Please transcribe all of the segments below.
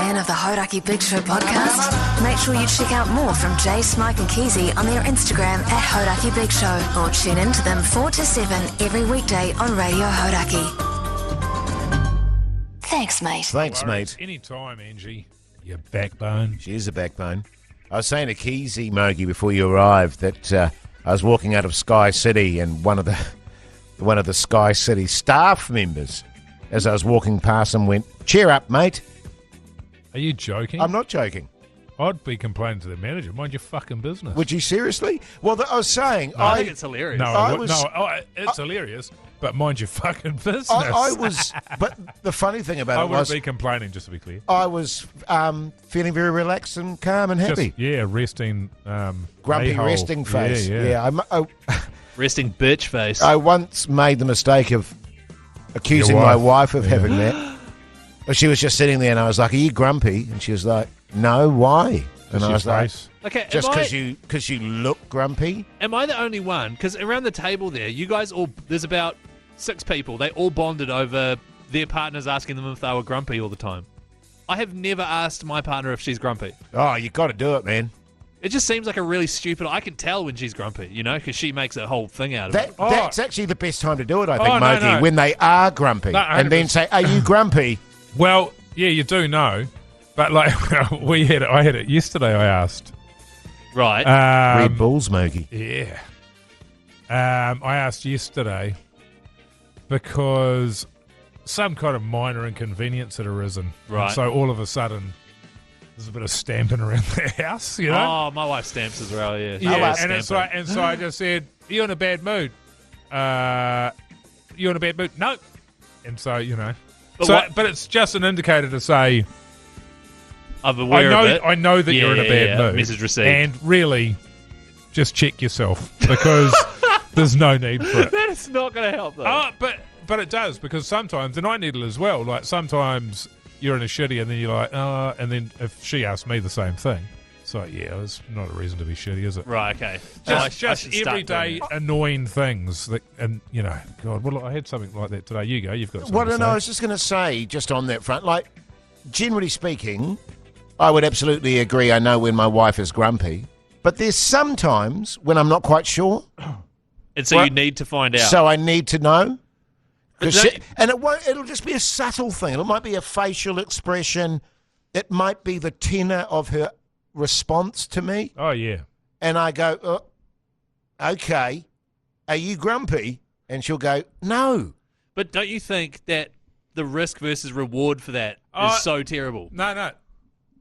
fan of the Hauraki Big Show podcast? Make sure you check out more from Jase, Mike and Keyzie on their Instagram at Hauraki Big Show, or tune in to them 4 to 7 every weekday on Radio Hauraki. Thanks, mate. Thanks, mate. Anytime, Angie. Your backbone. She is a backbone. I was saying to Keyzie, Mogi, before you arrived that I was walking out of Sky City and one of the Sky City staff members, as I was walking past him, went, "Cheer up, mate." Are you joking? I'm not joking. I'd be complaining to the manager. Mind your fucking business. Would you seriously? Well, I was saying... I think it's hilarious. It's hilarious, but mind your fucking business. I was... But the funny thing about I it was... wouldn't be complaining, just to be clear. I was feeling very relaxed and calm and happy. Resting... grumpy a-hole. resting face. Yeah. Resting bitch face. I once made the mistake of accusing my wife of having that. She was just sitting there and I was like, "Are you grumpy?" And she was like, "No, why?" And I was like, okay, "Just because you look grumpy." Am I the only one? Because around the table there, you guys all, there's about 6 people. They all bonded over their partners asking them if they were grumpy all the time. I have never asked my partner if she's grumpy. Oh, you got to do it, man. It just seems like a really stupid... I can tell when she's grumpy, you know, because she makes a whole thing out of it. That's actually the best time to do it, I think, Mogi, no. when they are grumpy. No, and then say, "Are you grumpy?" Well, yeah, you do know. But, like, I had it yesterday, I asked. Right. Red Bulls, Mogi. Yeah. I asked yesterday because some kind of minor inconvenience had arisen. Right. And so all of a sudden, there's a bit of stamping around the house, you know? Oh, my wife stamps as well, yeah. Yeah, and so I just said, "Are you in a bad mood?" "You in a bad mood?" "No." And so, you know. But it's just an indicator to say, I'm aware of it. I know that you're in a bad mood. Message received. And really, just check yourself because there's no need for it. That is not going to help, though. Oh, but it does, because sometimes, and I need it as well, like sometimes you're in a shitty and then you're like, "Oh," and then if she asks me the same thing, it's like, yeah, it's not a reason to be shitty, is it? Right, okay. Just everyday annoying things that, and you know, God, well, I had something like that today. You go, you've got something to say. I was just going to say, just on that front, like, generally speaking, I would absolutely agree. I know when my wife is grumpy, but there's sometimes when I'm not quite sure. And so you need to find out. So I need to know. It'll just be a subtle thing. It might be a facial expression. It might be the tenor of her response to me. Oh, yeah. And I go, "Oh, okay, are you grumpy?" And she'll go, "No." But don't you think that the risk versus reward for that is so terrible? No.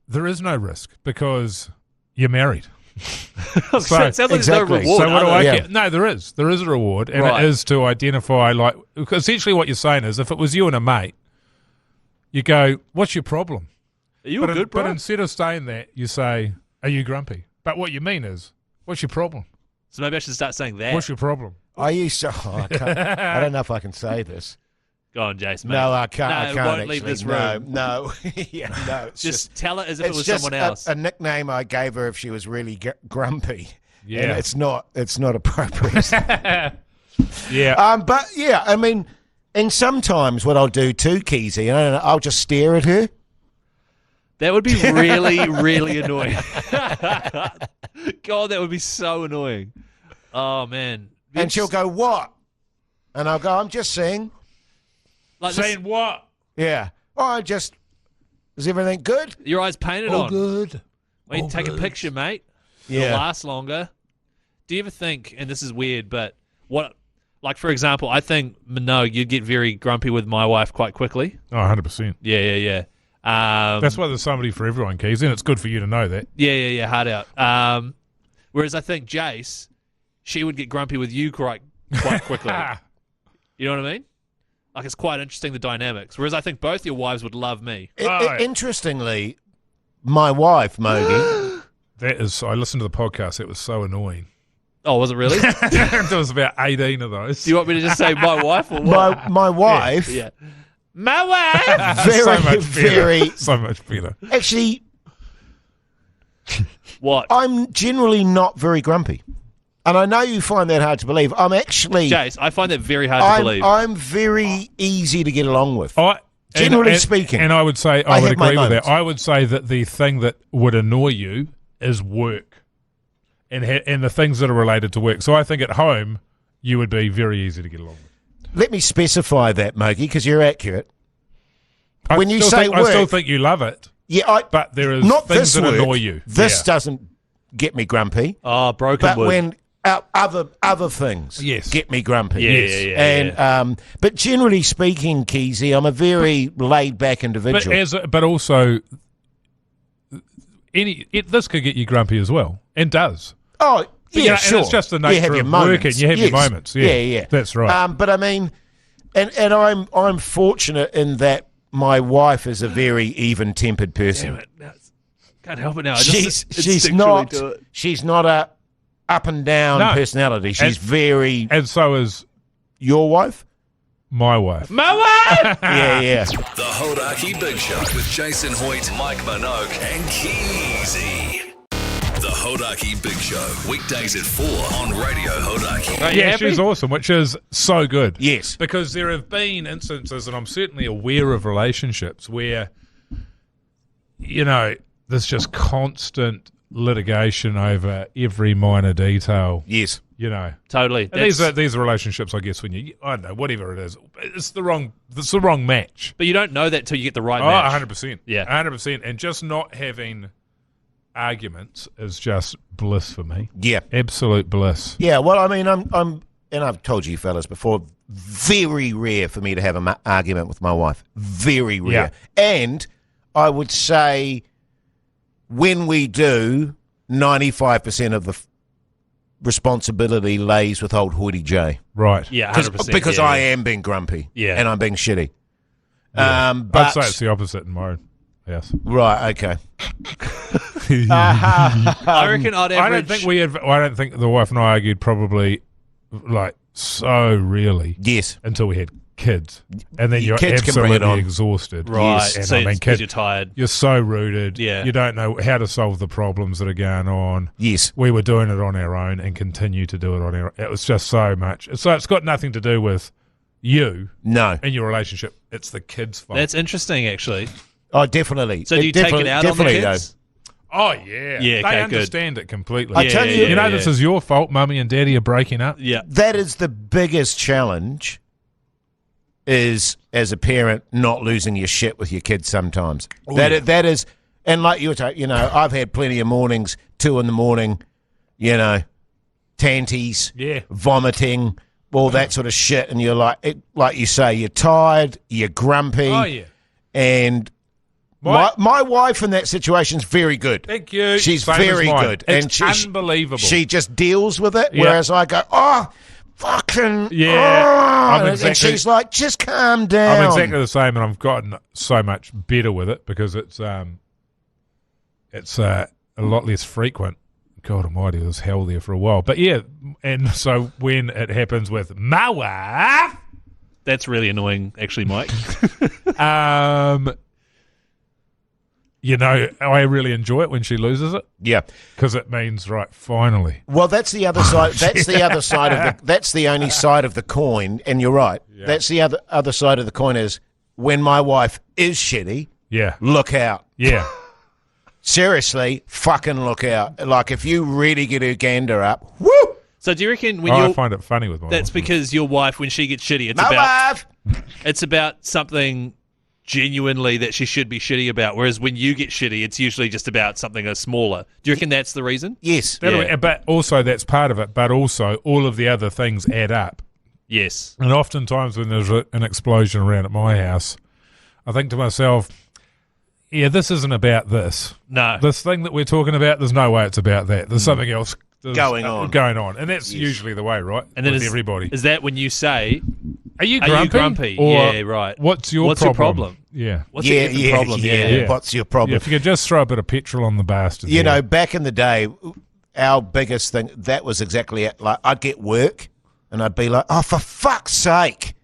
There is no risk because you're married. It sounds like there's no reward. So what do I get? No, there is. There is a reward, and Right. it is to identify, like, essentially what you're saying is, if it was you and a mate, you go, "What's your problem?" Are you a good bro? But instead of saying that, you say, "Are you grumpy?" But what you mean is, "What's your problem?" So maybe I should start saying that. What's your problem? I used to. I don't know if I can say this. Go on, Jace, mate. No, I can't. No, I can't won't actually. leave this room. No. Yeah, no. It's Just tell it as if it it's was just someone else. a nickname I gave her if she was really grumpy. Yeah. And it's not appropriate. Yeah. But yeah, I mean, and sometimes what I'll do too, Keyzie, I'll just stare at her. That would be really, really annoying. God, that would be so annoying. Oh, man. And she'll go, "What?" And I'll go, "I'm just saying." Like Saying what? Yeah. Oh, is everything good? your eyes painted All on. good. When you take a picture, mate, Yeah. it'll last longer. Do you ever think, and this is weird, but like, for example, I think, Minogue, you'd get very grumpy with my wife quite quickly. Oh, 100%. Yeah. That's why there's somebody for everyone, Keys, and it's good for you to know that. Yeah, hard out. Whereas I think Jase, she would get grumpy with you quite quickly. You know what I mean? Like, it's quite interesting, the dynamics. Whereas I think both your wives would love me. Interestingly, my wife, Mogi. I listened to the podcast. It was so annoying. Oh, was it really? There was about 18 of those. Do you want me to just say my wife or what? My wife. Yeah. My wife! So much better. Actually, What? I'm generally not very grumpy. And I know you find that hard to believe. I'm actually... Jase, I find that very hard to believe. I'm very easy to get along with. Generally speaking. And I would say, I would have my agree with that. moments. I would say that the thing that would annoy you is work and the things that are related to work. So I think at home, you would be very easy to get along with. Let me specify that, Mogi, because you're accurate. When you still say think, work, I still think you love it, but there is not things this that work. annoy you. This doesn't get me grumpy. Oh, broken But wood. when other things Yes. get me grumpy. Yeah. And but generally speaking, Keyzie, I'm a very laid back individual. But also, this could get you grumpy as well, and does. Oh, But, yeah, and sure. it's just the You nature have your of moments. working. You have your Yes. moments. Yeah, that's right. But I mean, and I'm fortunate in that my wife is a very even-tempered person. Damn it. No, can't help it now. I She's just not do it. she's not a up and down No. personality. She's very And so is your wife. my wife. My wife! Yeah. The Hauraki Big Show with Jason Hoyt, Mike Minogue, and Keyzie. The Hauraki Big Show, weekdays at 4 on Radio Hauraki. Are you Yeah, happy? she's awesome, which is so good. Yes. Because there have been instances, and I'm certainly aware of relationships where, there's just constant litigation over every minor detail. Yes. Totally. And these are relationships, I guess, when I don't know, whatever it is, it's the wrong match. But you don't know that till you get the right Oh, match. 100%. Yeah. 100%. And just not having arguments is just bliss for me. Yeah. Absolute bliss. Yeah. Well, I mean, I'm and I've told you fellas before, very rare for me to have an argument with my wife. Very rare. Yeah. And I would say when we do, 95% of the responsibility lays with old Hoity J. Right. Yeah, 100%. Because yeah, I yeah. am being grumpy. Yeah. And I'm being shitty. Yeah. But I'd say it's the opposite in my own house. right, okay. I reckon I'd I average... don't think the wife and I argued probably like so rarely Yes. until we had kids, and then you're Kids can bring it absolutely on. exhausted. Right. Yes. And So I mean, it's 'cause you're tired. You're so rooted. Yeah. You don't know how to solve the problems that are going on. Yes. We were doing it on our own and continue to do it on our own. It was just so much. So it's got nothing to do with you No. and your relationship. It's the kids' fault. That's interesting, actually. Oh, definitely. So do you take it Definitely- out on the definitely, kids? Oh, yeah. Yeah, okay, they good. understand it completely. I tell you- You know, this is your fault. Mummy and daddy are breaking up. Yeah. That is the biggest challenge is, as a parent, not losing your shit with your kids sometimes. That is, and like you were saying, I've had plenty of mornings, 2 a.m, tanties, Yeah. vomiting, all that sort of shit, and you're like you say, you're tired, you're grumpy, Oh, yeah. and my wife in that situation's very good. Thank you. She's Same very as mine. good. It's and unbelievable. She just deals with it, Yeah. whereas I go, oh, fucking, Yeah, oh," I'm and exactly- she's like, just calm down. I'm exactly the same, and I've gotten so much better with it because it's a lot less frequent. God Almighty, it was hell there for a while, but yeah. And so when it happens with my wife, That's really annoying, actually, Mike. I really enjoy it when she loses it Yeah. because it means right, finally. Well, that's the other side. That's the other side of the. That's the only side of the coin, and you're right. That's the other side of the coin is when my wife is shitty. Yeah, Look out. yeah. Seriously, fucking look out. Like if you really get her gander up, woo. So do you reckon when I you find it funny with my that's wife. because your wife, when she gets shitty, My wife. it's about something genuinely that she should be shitty about, whereas when you get shitty, it's usually just about something smaller. Do you reckon that's the reason? Yes. Yeah. But also that's part of it. But also all of the other things add up. Yes. And oftentimes when there's an explosion around at my house, I think to myself, yeah, this isn't about this. No. This thing that we're talking about, there's no way it's about that. There's something else Going on. And that's usually the way, right? And then with is everybody. Is that when you say, Are you Are grumpy? you grumpy? Or Yeah, right. What's your What's your problem? problem? Yeah. what's the effing problem? Yeah. What's your problem? Yeah, if you could just throw a bit of petrol on the bastard. You know, back in the day, our biggest thing, that was exactly it. Like, I'd get work, and I'd be like, oh, for fuck's sake.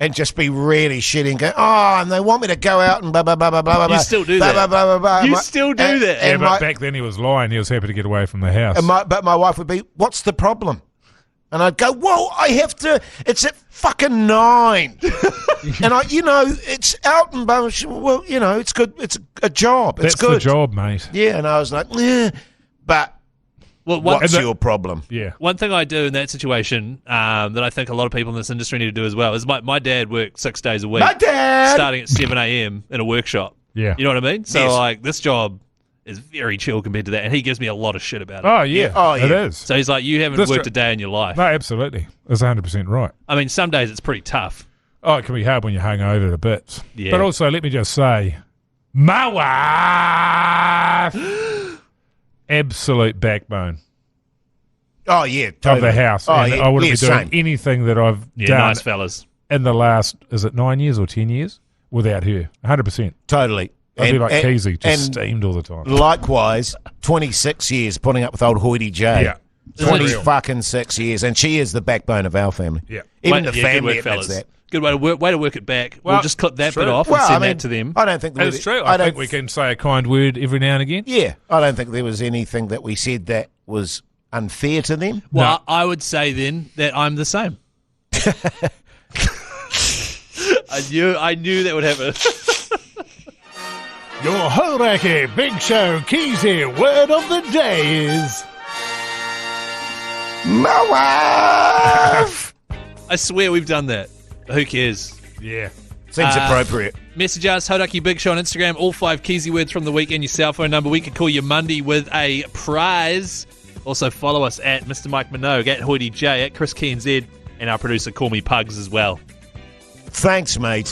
And just be really shitty and go, oh, and they want me to go out and blah, blah, blah, blah, blah, blah. You still do blah, that. Blah, blah, blah, blah. You still do that. Yeah, And but back then he was lying. He was happy to get away from the house. but my wife would be, what's the problem? And I'd go, well, I have to, it's at fucking 9. And it's out and well, it's good. It's a job. It's That's good. the job, mate. Yeah, and I was like, but what's your problem? Yeah. One thing I do in that situation that I think a lot of people in this industry need to do as well is my dad worked 6 days a week. My dad! Starting at 7 a.m. in a workshop. Yeah. You know what I mean? So, Yes. this job is very chill compared to that, and he gives me a lot of shit about it. Oh, yeah. Yeah. Oh, It yeah. is. So he's like, you haven't worked a day in your life. No, absolutely. That's 100% right. I mean, some days it's pretty tough. Oh, it can be hard when you're hungover to bits. Yeah. But also, let me just say, my wife, absolute backbone Oh, yeah, totally. of the house. Oh, And yeah. I wouldn't Yeah, be doing same. anything that I've Yeah, done nice fellas. in the last, is it 9 years or 10 years, without her. 100%. Totally. I'd be like Keyzie, just and steamed all the time. likewise, 26 years putting up with old Hoity J. Yeah. 26 years, and she is the backbone of our family. Yeah. Even Good the family work, admits fellas. that. Good way to work it back. Well, we'll just clip that it's bit true. off Well, and send I mean, that to them. I don't think It's true. I think we can say a kind word every now and again. Yeah, I don't think there was anything that we said that was unfair to them. Well, I would say then that I'm the same. I knew that would happen. Your Hauraki Big Show Keyzie word of the day is... My wife! I swear we've done that. Who cares? Yeah. Seems appropriate. Message us, Hauraki Big Show on Instagram, all 5 Keyzie words from the week and your cell phone number. We could call you Monday with a prize. Also follow us at Mr. Mike Minogue, at Hoity J, at Chris KNZ, and our producer Call Me Pugs as well. Thanks, mate.